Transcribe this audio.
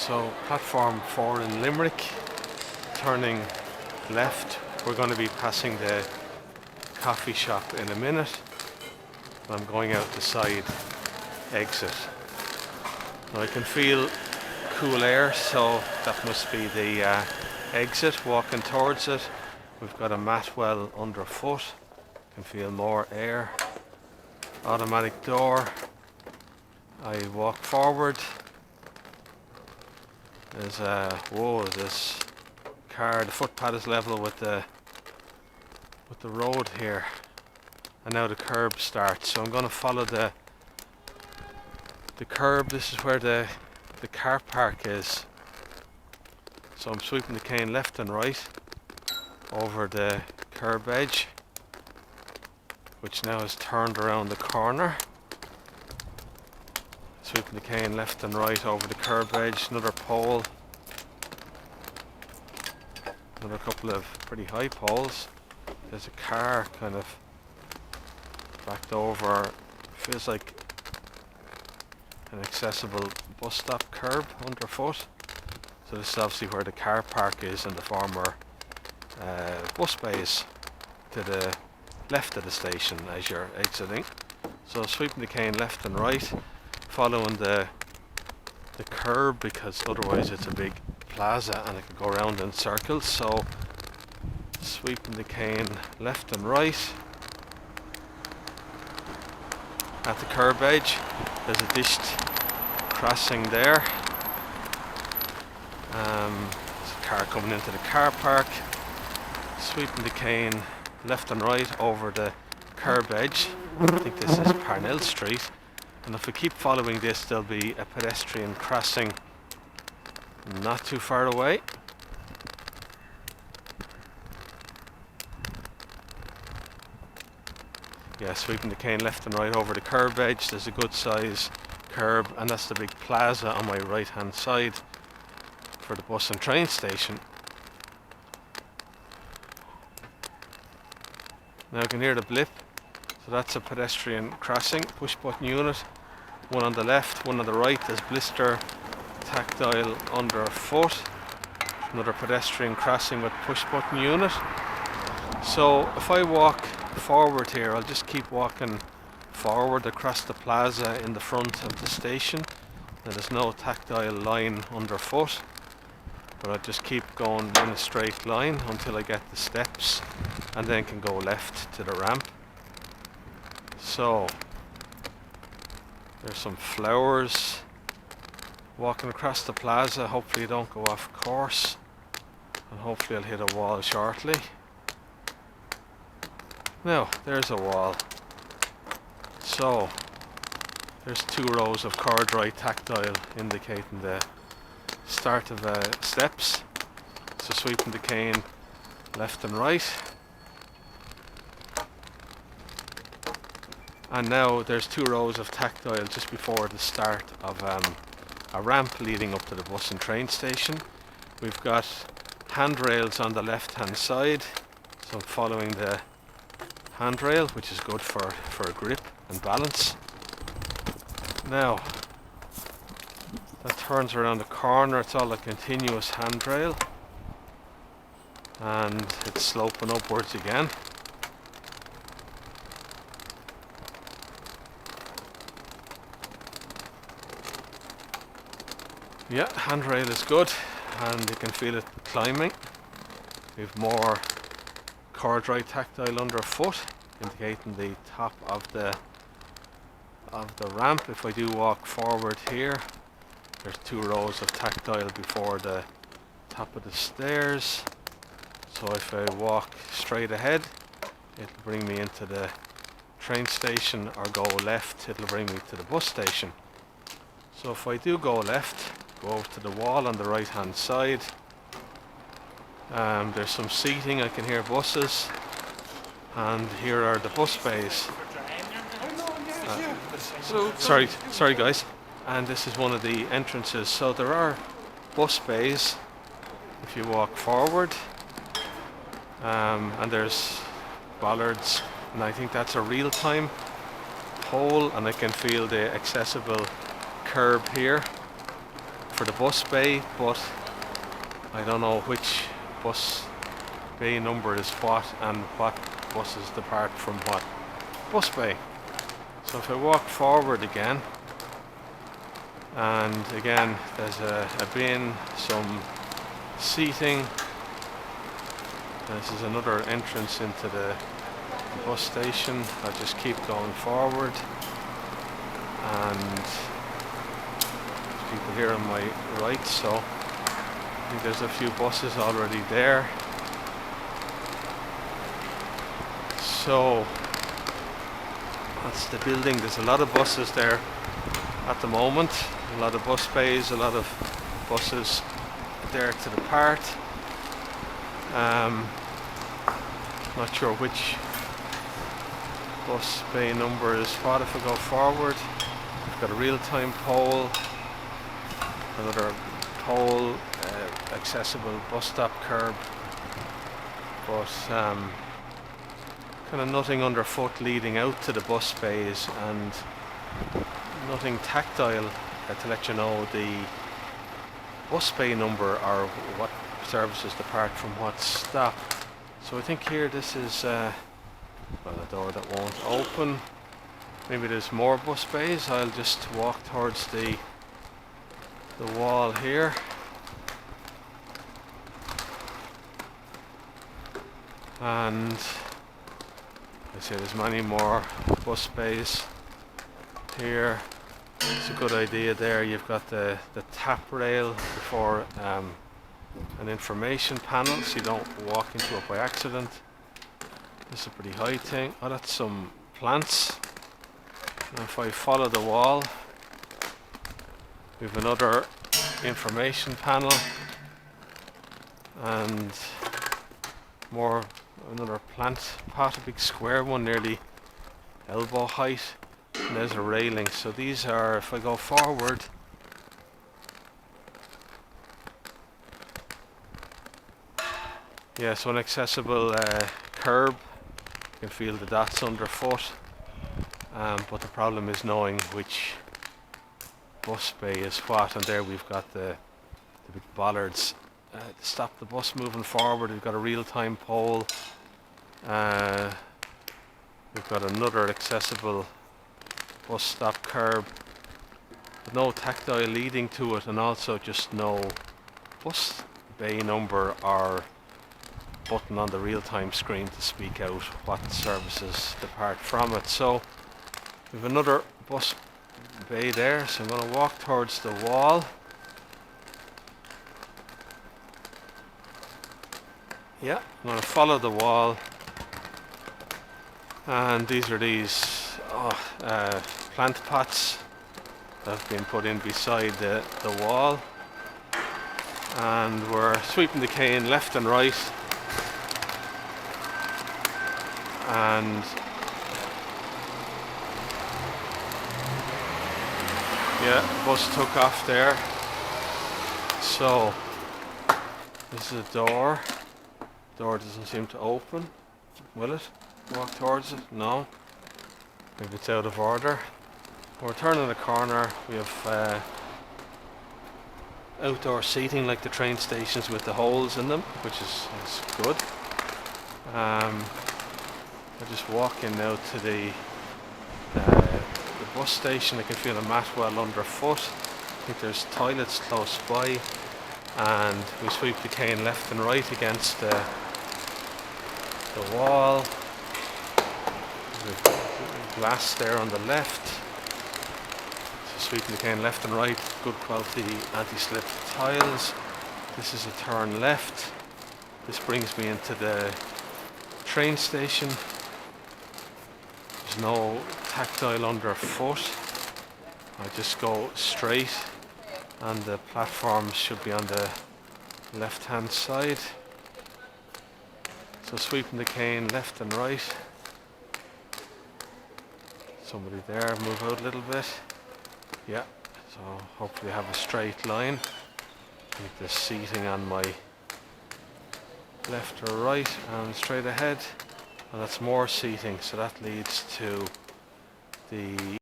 So platform 4 in Limerick, turning left. We're going to be passing the coffee shop in a minute. I'm going out the side exit. Now I can feel cool air, so that must be the exit. Walking towards it, we've got a matwell underfoot. Can feel more air. Automatic door. I walk forward. There's this car. The footpath is level with the road here, and now the curb starts. So I'm going to follow the curb. This is where the car park is. So I'm sweeping the cane left and right over the curb edge, which now is turned around the corner. Sweeping the cane left and right over the curb edge. Another pole. Another couple of pretty high poles. There's a car kind of backed over. Feels like an accessible bus stop curb underfoot. So this is obviously where the car park is and the former bus bays to the left of the station as you're exiting. So sweeping the cane left and right, following the curb, because otherwise it's a big plaza and it could go around in circles. So sweeping the cane left and right. At the curb edge there's a dished crossing there. There's a car coming into the car park. Sweeping the cane left and right over the curb edge. I think this is Parnell Street, and if we keep following this there'll be a pedestrian crossing not too far away. Yeah, sweeping the cane left and right over the curb edge. There's a good size curb, and that's the big plaza on my right hand side for the bus and train station. Now I can hear the blip. So that's a pedestrian crossing, push button unit. One on the left, one on the right. There's blister tactile underfoot. Another pedestrian crossing with push button unit. So if I walk forward here, I'll just keep walking forward across the plaza in the front of the station. Now there's no tactile line underfoot, but I'll just keep going in a straight line until I get the steps, and then can go left to the ramp. So there's some flowers. Walking across the plaza, hopefully I don't go off course, and hopefully I'll hit a wall shortly. Now there's a wall. So there's 2 rows of corduroy tactile indicating the start of steps. So sweeping the cane left and right. And now there's 2 rows of tactile just before the start of a ramp leading up to the bus and train station. We've got handrails on the left hand side, so I'm following the handrail, which is good for grip and balance. Now that turns around the corner. It's all a continuous handrail, and it's sloping upwards again. Yeah, handrail is good, and you can feel it climbing. We have more corduroy tactile underfoot, indicating the top of the ramp. If I do walk forward here, there's 2 rows of tactile before the top of the stairs. So if I walk straight ahead, it'll bring me into the train station, or go left, it'll bring me to the bus station. So if I do go left, go over to the wall on the right hand side. There's some seating. I can hear buses, and here are the bus bays. Sorry guys. And this is one of the entrances. So there are bus bays if you walk forward, and there's bollards, and I think that's a real-time pole, and I can feel the accessible curb here for the bus bay, but I don't know which bus bay number is what and what buses depart from what bus bay. So if I walk forward again, and again there's a bin, some seating. This is another entrance into the bus station. I'll just keep going forward, and there's people here on my right, so I think there's a few buses already there. So that's the building. There's a lot of buses there at the moment, a lot of bus bays, a lot of buses there to depart. Not sure which bus bay number is what. If I go forward, we've got a real-time pole, another pole, accessible bus stop curb, but kind of nothing underfoot leading out to the bus bays, and nothing tactile to let you know the bus bay number or what services depart from what stop. So I think here this is well, a door that won't open. Maybe there's more bus bays. I'll just walk towards the wall here. And I say there's many more bus bays here. It's a good idea there. You've got the tap rail before an information panel, so you don't walk into it by accident. This is a pretty high thing. Oh, that's some plants. And if I follow the wall, we have another information panel, and another plant pot, a big square one, nearly elbow height. And there's a railing. So these are, if I go forward, yeah, so an accessible curb. You can feel the dots underfoot, but the problem is knowing which bus bay is what. And there we've got the big bollards to stop the bus moving forward. We've got a real-time pole. We've got another accessible bus stop curb, but no tactile leading to it, and also just no bus bay number or button on the real-time screen to speak out what services depart from it. So we have another bus bay there, so I'm going to walk towards the wall. Yeah, I'm going to follow the wall, and these are plant pots that have been put in beside the wall, and we're sweeping the cane left and right, and yeah, the bus took off there. So this is a door. Door doesn't seem to open. Will it? Walk towards it? No. Maybe it's out of order. We're turning the corner. We have outdoor seating like the train stations with the holes in them, which is good. I just walk in now to the bus station. I can feel a matwell underfoot. I think there's toilets close by, and we sweep the cane left and right against the wall. There's glass there on the left. So sweeping the cane left and right, good quality anti-slip tiles. This is a turn left. This brings me into the train station. There's no tactile underfoot. I just go straight, and the platforms should be on the left hand side. So sweeping the cane left and right. Somebody there, move out a little bit. Yeah, so hopefully I have a straight line. Keep the seating on my left or right and straight ahead. And that's more seating, so that leads to the